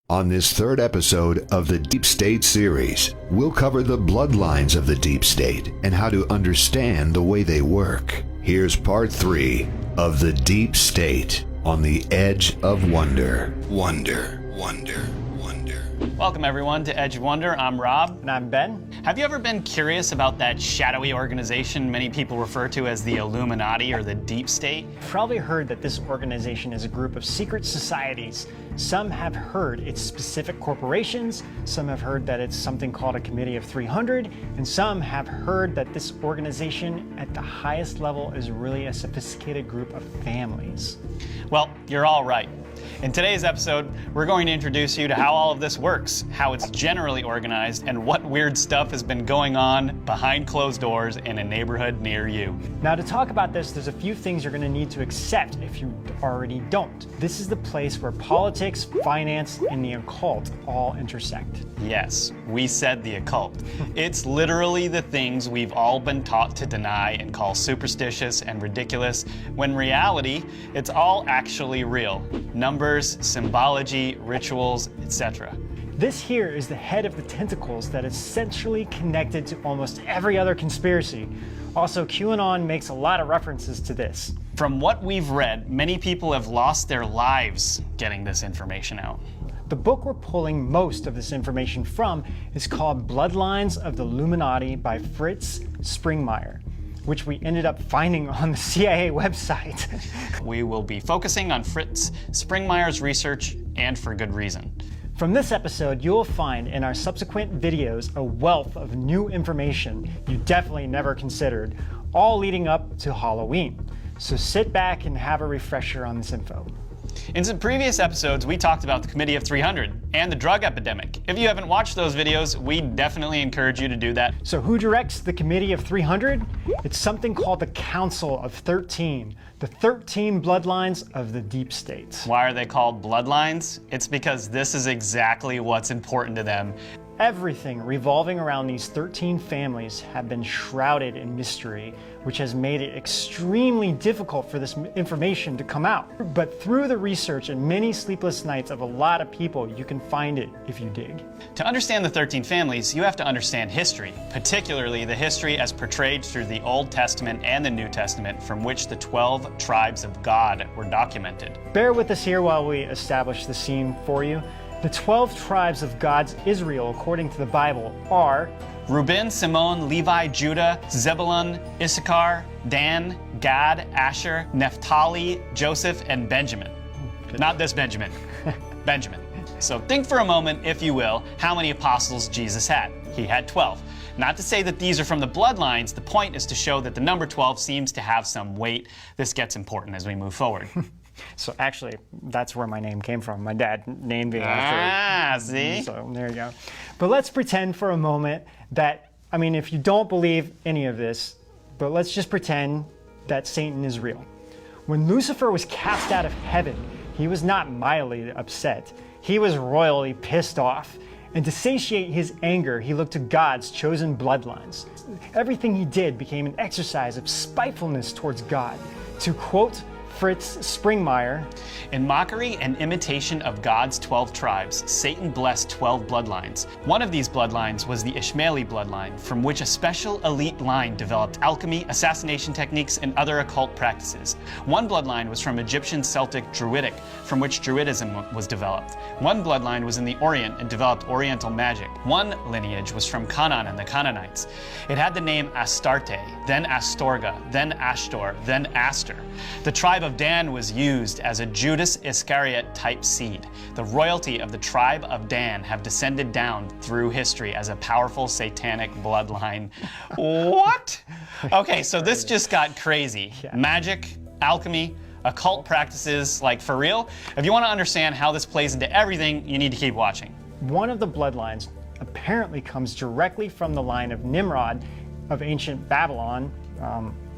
On this third episode of the Deep State series, we'll cover the bloodlines of the Deep State and how to understand the way they work. Here's part 3 of the Deep State on the Edge of Wonder. Wonder. Welcome everyone to Edge of Wonder. I'm Rob. And I'm Ben. Have you ever been curious about that shadowy organization many people refer to as the Illuminati or the Deep State? You've probably heard that this organization is a group of secret societies. Some have heard it's specific corporations, some have heard that it's something called a Committee of 300, and some have heard that this organization at the highest level is really a sophisticated group of families. Well, you're all right. In today's episode, we're going to introduce you to how all of this works, how it's generally organized, and what weird stuff has been going on behind closed doors in a neighborhood near you. Now, to talk about this, there's a few things you're going to need to accept if you already don't. This is the place where politics, finance, and the occult all intersect. Yes, we said the occult. It's literally the things we've all been taught to deny and call superstitious and ridiculous, when in reality, it's all actually real. Numbers, symbology, rituals, etc. This here is the head of the tentacles that is centrally connected to almost every other conspiracy. Also, QAnon makes a lot of references to this. From what we've read, many people have lost their lives getting this information out. The book we're pulling most of this information from is called Bloodlines of the Illuminati by Fritz Springmeier, which we ended up finding on the CIA website. We will be focusing on Fritz Springmeier's research, and for good reason. From this episode, you will find in our subsequent videos a wealth of new information you definitely never considered, all leading up to Halloween. So sit back and have a refresher on this info. In some previous episodes, we talked about the Committee of 300 and the drug epidemic. If you haven't watched those videos, we definitely encourage you to do that. So who directs the Committee of 300? It's something called the Council of 13, the 13 bloodlines of the Deep State. Why are they called bloodlines? It's because this is exactly what's important to them. Everything revolving around these 13 families have been shrouded in mystery, which has made it extremely difficult for this information to come out. But through the research and many sleepless nights of a lot of people, you can find it if you dig. To understand the 13 families, you have to understand history, particularly the history as portrayed through the Old Testament and the New Testament, from which the 12 tribes of God were documented. Bear with us here while we establish the scene for you. The 12 tribes of God's Israel, according to the Bible, are Reuben, Simeon, Levi, Judah, Zebulun, Issachar, Dan, Gad, Asher, Naphtali, Joseph, and Benjamin. Not this Benjamin, Benjamin. So think for a moment, if you will, how many apostles Jesus had. He had 12. Not to say that these are from the bloodlines, the point is to show that the number 12 seems to have some weight. This gets important as we move forward. So actually, that's where my name came from. My dad named me after. See? So there you go. But let's pretend for a moment that, if you don't believe any of this, but let's just pretend that Satan is real. When Lucifer was cast out of heaven, he was not mildly upset. He was royally pissed off. And to satiate his anger, he looked to God's chosen bloodlines. Everything he did became an exercise of spitefulness towards God. To quote Fritz Springmeier, in mockery and imitation of God's 12 tribes, Satan blessed 12 bloodlines. One of these bloodlines was the Ishmaeli bloodline, from which a special elite line developed alchemy, assassination techniques, and other occult practices. One bloodline was from Egyptian Celtic Druidic, from which Druidism was developed. One bloodline was in the Orient and developed Oriental magic. One lineage was from Canaan and the Canaanites. It had the name Astarte, then Astorga, then Ashtor, then Aster. The tribe of Dan was used as a Judas Iscariot type seed. The royalty of the tribe of Dan have descended down through history as a powerful satanic bloodline. What? Okay, so this just got crazy. Yeah. Magic, alchemy, occult practices, like for real. If you want to understand how this plays into everything, you need to keep watching. One of the bloodlines apparently comes directly from the line of Nimrod of ancient Babylon,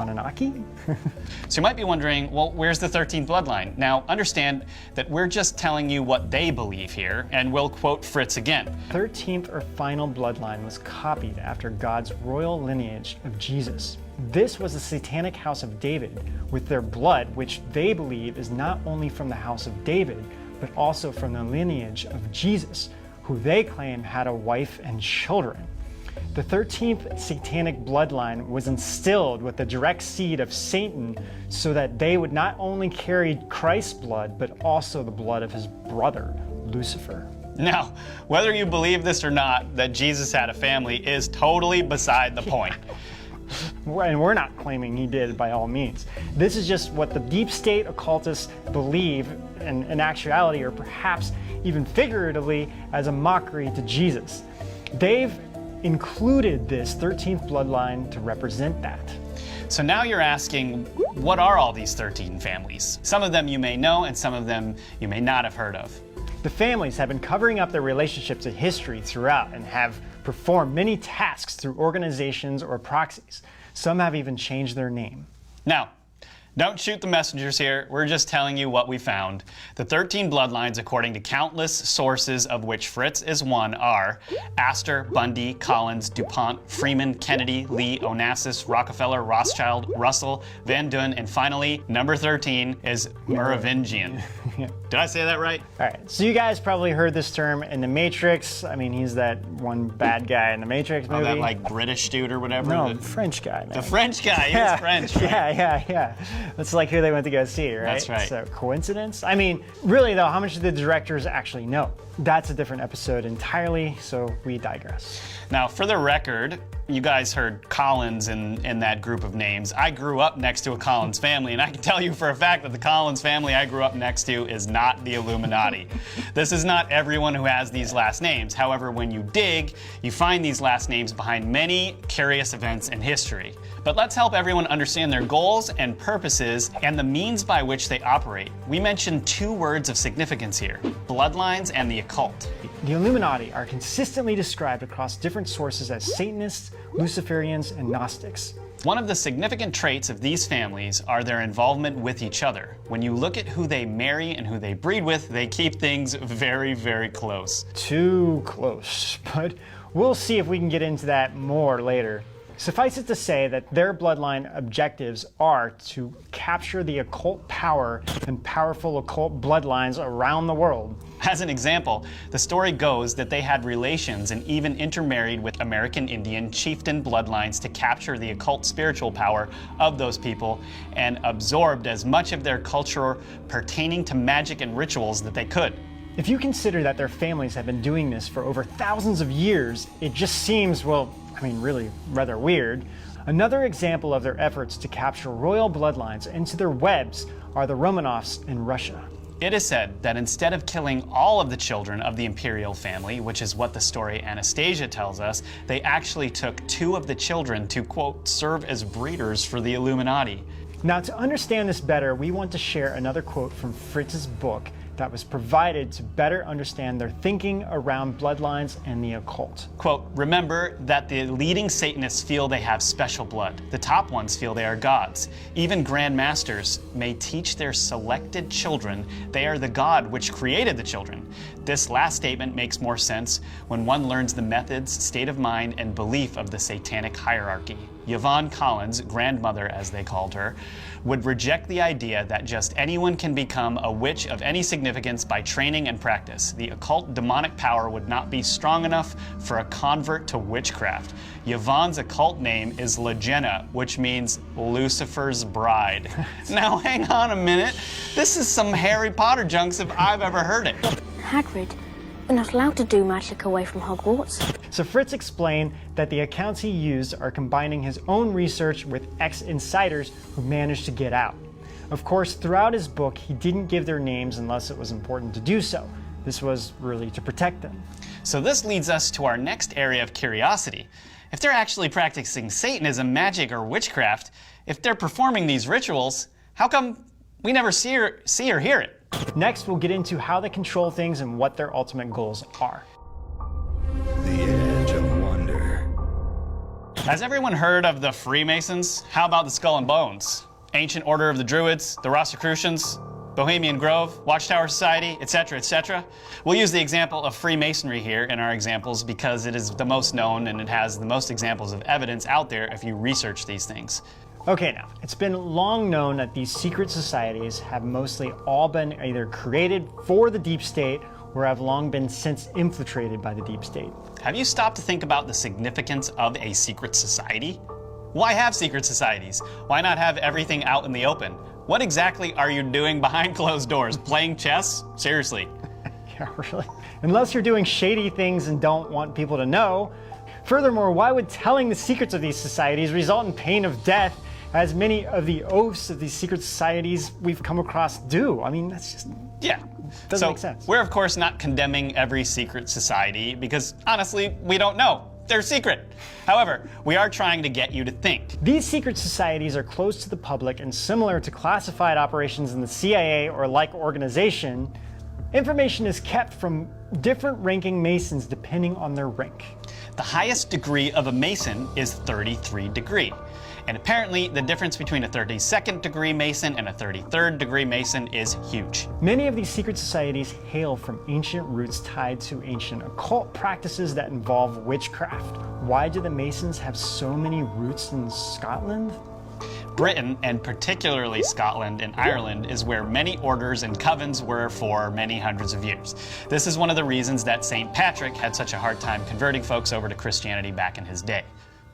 Anunnaki? So you might be wondering, well, where's the 13th bloodline? Now, understand that we're just telling you what they believe here, and we'll quote Fritz again. 13th or final bloodline was copied after God's royal lineage of Jesus. This was the satanic house of David, with their blood, which they believe is not only from the house of David, but also from the lineage of Jesus, who they claim had a wife and children. The 13th satanic bloodline was instilled with the direct seed of Satan so that they would not only carry Christ's blood, but also the blood of his brother, Lucifer. Now, whether you believe this or not, that Jesus had a family is totally beside the point. And we're not claiming he did by all means. This is just what the deep state occultists believe in actuality, or perhaps even figuratively, as a mockery to Jesus. They've included this 13th bloodline to represent that. So now you're asking, what are all these 13 families? Some of them you may know, and some of them you may not have heard of. The families have been covering up their relationships in history throughout and have performed many tasks through organizations or proxies. Some have even changed their name. Now, don't shoot the messengers here. We're just telling you what we found. The 13 bloodlines, according to countless sources, of which Fritz is one, are Astor, Bundy, Collins, DuPont, Freeman, Kennedy, Lee, Onassis, Rockefeller, Rothschild, Russell, Van Duyn, and finally, number 13 is Merovingian. Did I say that right? All right, so you guys probably heard this term in The Matrix. I mean, he's that one bad guy in The Matrix movie. Oh, that like British dude or whatever? No, French guy, man. The French guy, he was French, right? Yeah. That's like who they went to go see, right? That's right. So, coincidence? I mean, really though, how much do the directors actually know? That's a different episode entirely, so we digress. Now, for the record, you guys heard Collins in that group of names. I grew up next to a Collins family, and I can tell you for a fact that the Collins family I grew up next to is not the Illuminati. This is not everyone who has these last names. However, when you dig, you find these last names behind many curious events in history. But let's help everyone understand their goals and purposes and the means by which they operate. We mentioned two words of significance here: bloodlines and the occult. The Illuminati are consistently described across different sources as Satanists, Luciferians, and Gnostics. One of the significant traits of these families are their involvement with each other. When you look at who they marry and who they breed with, they keep things very, very close. Too close, but we'll see if we can get into that more later. Suffice it to say that their bloodline objectives are to capture the occult power and powerful occult bloodlines around the world. As an example, the story goes that they had relations and even intermarried with American Indian chieftain bloodlines to capture the occult spiritual power of those people and absorbed as much of their culture pertaining to magic and rituals that they could. If you consider that their families have been doing this for over thousands of years, it just seems, well, I mean, really rather weird. Another example of their efforts to capture royal bloodlines into their webs are the Romanovs in Russia. It is said that instead of killing all of the children of the imperial family, which is what the story Anastasia tells us, they actually took 2 of the children to, quote, serve as breeders for the Illuminati. Now, to understand this better, we want to share another quote from Fritz's book that was provided to better understand their thinking around bloodlines and the occult. Quote, remember that the leading Satanists feel they have special blood. The top ones feel they are gods. Even Grand Masters may teach their selected children they are the God which created the children. This last statement makes more sense when one learns the methods, state of mind, and belief of the satanic hierarchy. Yvonne Collins, grandmother as they called her, would reject the idea that just anyone can become a witch of any significance by training and practice. The occult demonic power would not be strong enough for a convert to witchcraft. Yvonne's occult name is Legena, which means Lucifer's bride. Now hang on a minute. This is some Harry Potter junks if I've ever heard it. Hagrid, we're not allowed to do magic away from Hogwarts. So Fritz explained that the accounts he used are combining his own research with ex-insiders who managed to get out. Of course, throughout his book, he didn't give their names unless it was important to do so. This was really to protect them. So this leads us to our next area of curiosity. If they're actually practicing Satanism, magic, or witchcraft, if they're performing these rituals, how come we never see or hear it? Next, we'll get into how they control things and what their ultimate goals are. The Edge of Wonder. Has everyone heard of the Freemasons? How about the Skull and Bones? Ancient Order of the Druids, the Rosicrucians, Bohemian Grove, Watchtower Society, etc., etc. We'll use the example of Freemasonry here in our examples because it is the most known and it has the most examples of evidence out there if you research these things. Okay, now, it's been long known that these secret societies have mostly all been either created for the deep state or have long been since infiltrated by the deep state. Have you stopped to think about the significance of a secret society? Why have secret societies? Why not have everything out in the open? What exactly are you doing behind closed doors? Playing chess? Seriously. Yeah, really? Unless you're doing shady things and don't want people to know. Furthermore, why would telling the secrets of these societies result in pain of death, as many of the oaths of these secret societies we've come across do? I mean, that's just... Yeah. Doesn't make sense. We're of course not condemning every secret society because honestly, we don't know. They're secret. However, we are trying to get you to think. These secret societies are closed to the public and similar to classified operations in the CIA or like organization. Information is kept from different ranking Masons depending on their rank. The highest degree of a Mason is 33 degree. And apparently the difference between a 32nd degree Mason and a 33rd degree Mason is huge. Many of these secret societies hail from ancient roots tied to ancient occult practices that involve witchcraft. Why do the Masons have so many roots in Scotland? Britain, and particularly Scotland and Ireland, is where many orders and covens were for many hundreds of years. This is one of the reasons that St. Patrick had such a hard time converting folks over to Christianity back in his day.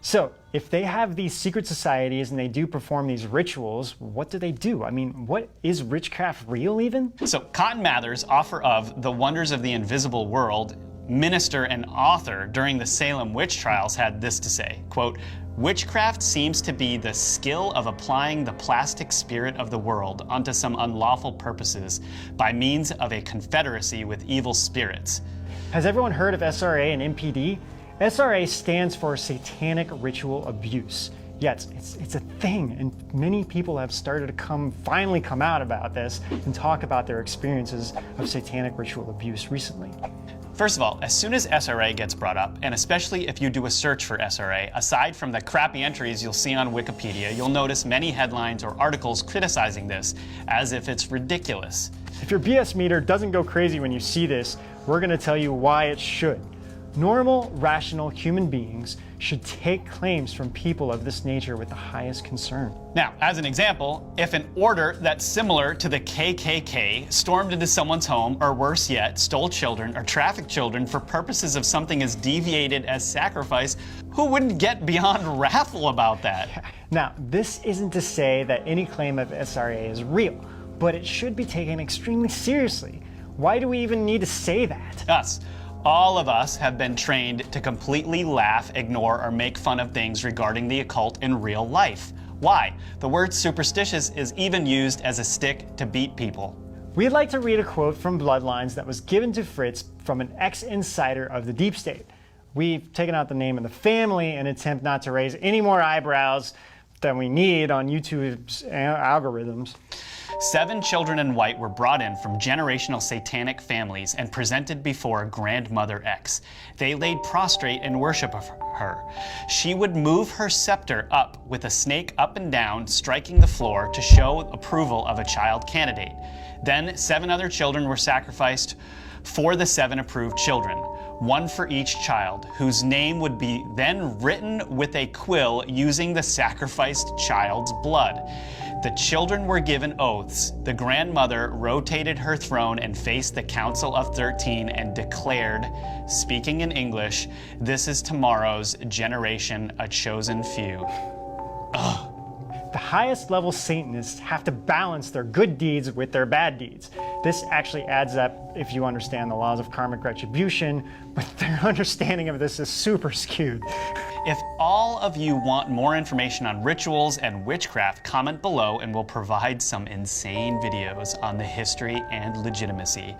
So, if they have these secret societies and they do perform these rituals, what do? I mean, what is witchcraft real even? So, Cotton Mather's author of The Wonders of the Invisible World, minister and author during the Salem witch trials, had this to say, quote, "Witchcraft seems to be the skill of applying the plastic spirit of the world onto some unlawful purposes by means of a confederacy with evil spirits." Has everyone heard of SRA and MPD? SRA stands for Satanic Ritual Abuse. Yeah, it's a thing, and many people have started to finally come out about this and talk about their experiences of satanic ritual abuse recently. First of all, as soon as SRA gets brought up, and especially if you do a search for SRA, aside from the crappy entries you'll see on Wikipedia, you'll notice many headlines or articles criticizing this as if it's ridiculous. If your BS meter doesn't go crazy when you see this, we're going to tell you why it should. Normal, rational human beings should take claims from people of this nature with the highest concern. Now, as an example, if an order that's similar to the KKK stormed into someone's home, or worse yet, stole children or trafficked children for purposes of something as deviated as sacrifice, who wouldn't get beyond wrathful about that? Now, this isn't to say that any claim of SRA is real, but it should be taken extremely seriously. Why do we even need to say that? Us. All of us have been trained to completely laugh, ignore, or make fun of things regarding the occult in real life. Why? The word superstitious is even used as a stick to beat people. We'd like to read a quote from Bloodlines that was given to Fritz from an ex-insider of the Deep State. We've taken out the name of the family in an attempt not to raise any more eyebrows than we need on YouTube's algorithms. 7 children in white were brought in from generational satanic families and presented before Grandmother X. They laid prostrate in worship of her. She would move her scepter up with a snake up and down, striking the floor to show approval of a child candidate. Then 7 other children were sacrificed for the 7 approved children, 1 for each child, whose name would be then written with a quill using the sacrificed child's blood. The children were given oaths. The grandmother rotated her throne and faced the Council of 13 and declared, speaking in English, "This is tomorrow's generation, a chosen few." Ugh. The highest level Satanists have to balance their good deeds with their bad deeds. This actually adds up if you understand the laws of karmic retribution, but their understanding of this is super skewed. If all of you want more information on rituals and witchcraft, comment below and we'll provide some insane videos on the history and legitimacy.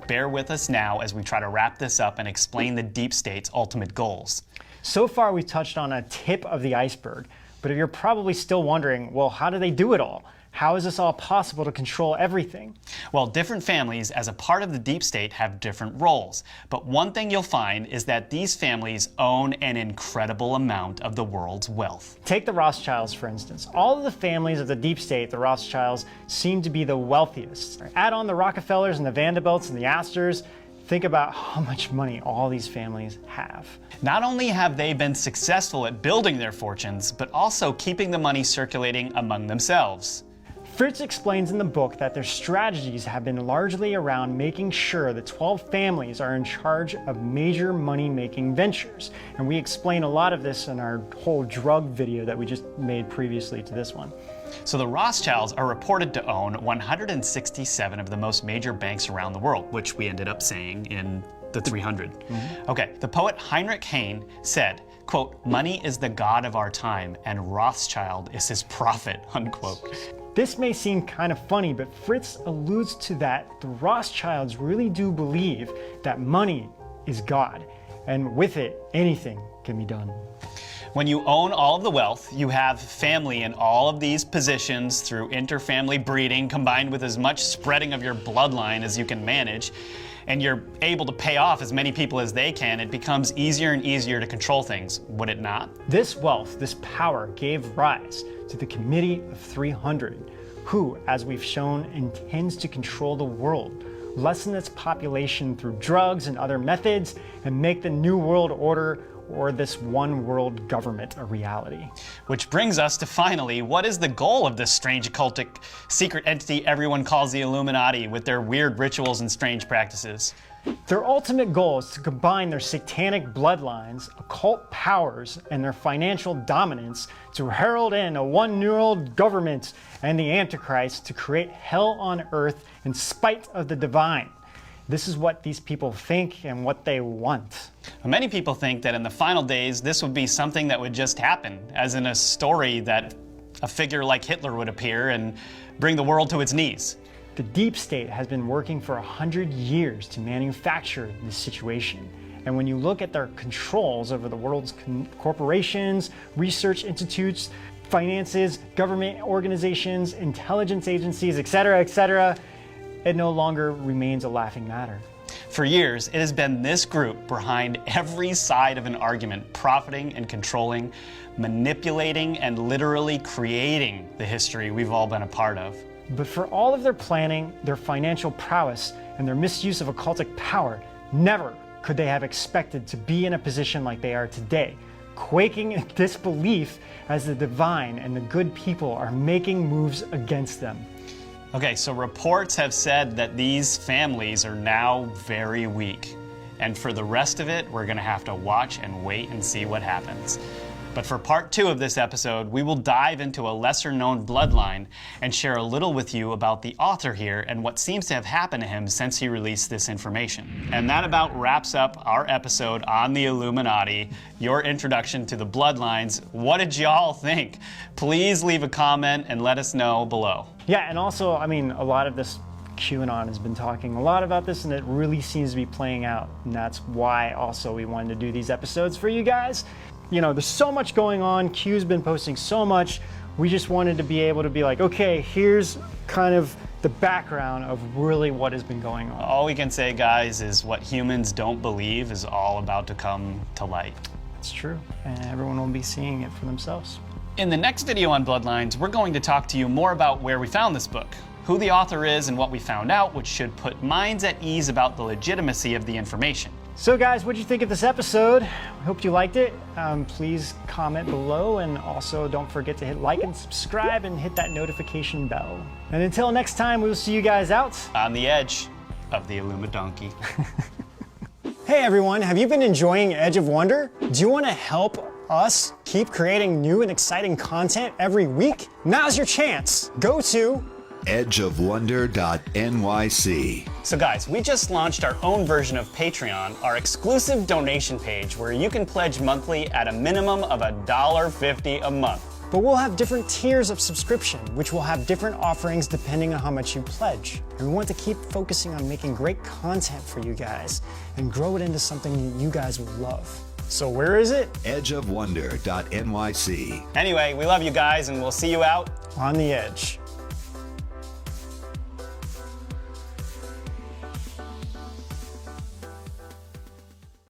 Bear with us now as we try to wrap this up and explain the deep state's ultimate goals. So far we've touched on a tip of the iceberg, but you're probably still wondering, well, how do they do it all? How is this all possible to control everything? Well, different families as a part of the deep state have different roles. But one thing you'll find is that these families own an incredible amount of the world's wealth. Take the Rothschilds, for instance. All of the families of the deep state, the Rothschilds, seem to be the wealthiest. Add on the Rockefellers and the Vanderbilts and the Astors, think about how much money all these families have. Not only have they been successful at building their fortunes, but also keeping the money circulating among themselves. Fritz explains in the book that their strategies have been largely around making sure the 12 families are in charge of major money-making ventures. And we explain a lot of this in our whole drug video that we just made previously to this one. So the Rothschilds are reported to own 167 of the most major banks around the world, which we ended up saying in the 300. Okay, the poet Heinrich Heine said, quote, "Money is the god of our time, and Rothschild is his prophet," unquote. This may seem kind of funny, but Fritz alludes to that the Rothschilds really do believe that money is God, and with it, anything can be done. When you own all of the wealth, you have family in all of these positions through interfamily breeding combined with as much spreading of your bloodline as you can manage, and you're able to pay off as many people as they can, it becomes easier and easier to control things, would it not? This wealth, this power gave rise to the Committee of 300, who, as we've shown, intends to control the world, lessen its population through drugs and other methods, and make the New World Order or this one world government a reality. Which brings us to finally, what is the goal of this strange occultic secret entity everyone calls the Illuminati with their weird rituals and strange practices? Their ultimate goal is to combine their satanic bloodlines, occult powers, and their financial dominance to herald in a one new world government and the Antichrist to create hell on earth in spite of the divine. This is what these people think and what they want. Many people think that in the final days, this would be something that would just happen, as in a story that a figure like Hitler would appear and bring the world to its knees. The deep state has been working for 100 years to manufacture this situation. And when you look at their controls over the world's corporations, research institutes, finances, government organizations, intelligence agencies, etc., it no longer remains a laughing matter. For years, it has been this group behind every side of an argument, profiting and controlling, manipulating and literally creating the history we've all been a part of. But for all of their planning, their financial prowess, and their misuse of occultic power, never could they have expected to be in a position like they are today, quaking in disbelief as the divine and the good people are making moves against them. Okay, so reports have said that these families are now very weak. And for the rest of it, we're gonna have to watch and wait and see what happens. But for part 2 of this episode, we will dive into a lesser known bloodline and share a little with you about the author here and what seems to have happened to him since he released this information. And that about wraps up our episode on the Illuminati, your introduction to the bloodlines. What did y'all think? Please leave a comment and let us know below. Yeah, and also, I mean, a lot of this QAnon has been talking a lot about this, and it really seems to be playing out. And that's why also we wanted to do these episodes for you guys. You know, there's so much going on. Q's been posting so much. We just wanted to be able to be like, okay, here's kind of the background of really what has been going on. All we can say, guys, is what humans don't believe is all about to come to light. It's true, and everyone will be seeing it for themselves. In the next video on Bloodlines, we're going to talk to you more about where we found this book, who the author is, and what we found out, which should put minds at ease about the legitimacy of the information. So guys, what did you think of this episode? I hope you liked it. Please comment below, and also don't forget to hit like and subscribe and hit that notification bell. And until next time, we will see you guys out On the edge of the Illumidonkey. Hey everyone, have you been enjoying Edge of Wonder? Do you want to help us keep creating new and exciting content every week? Now's your chance. Go to edgeofwonder.nyc. So guys, we just launched our own version of Patreon, our exclusive donation page where you can pledge monthly at a minimum of $1.50 a month. But we'll have different tiers of subscription, which will have different offerings depending on how much you pledge. And we want to keep focusing on making great content for you guys and grow it into something you guys will love. So where is it? edgeofwonder.nyc. Anyway, we love you guys and we'll see you out On the edge.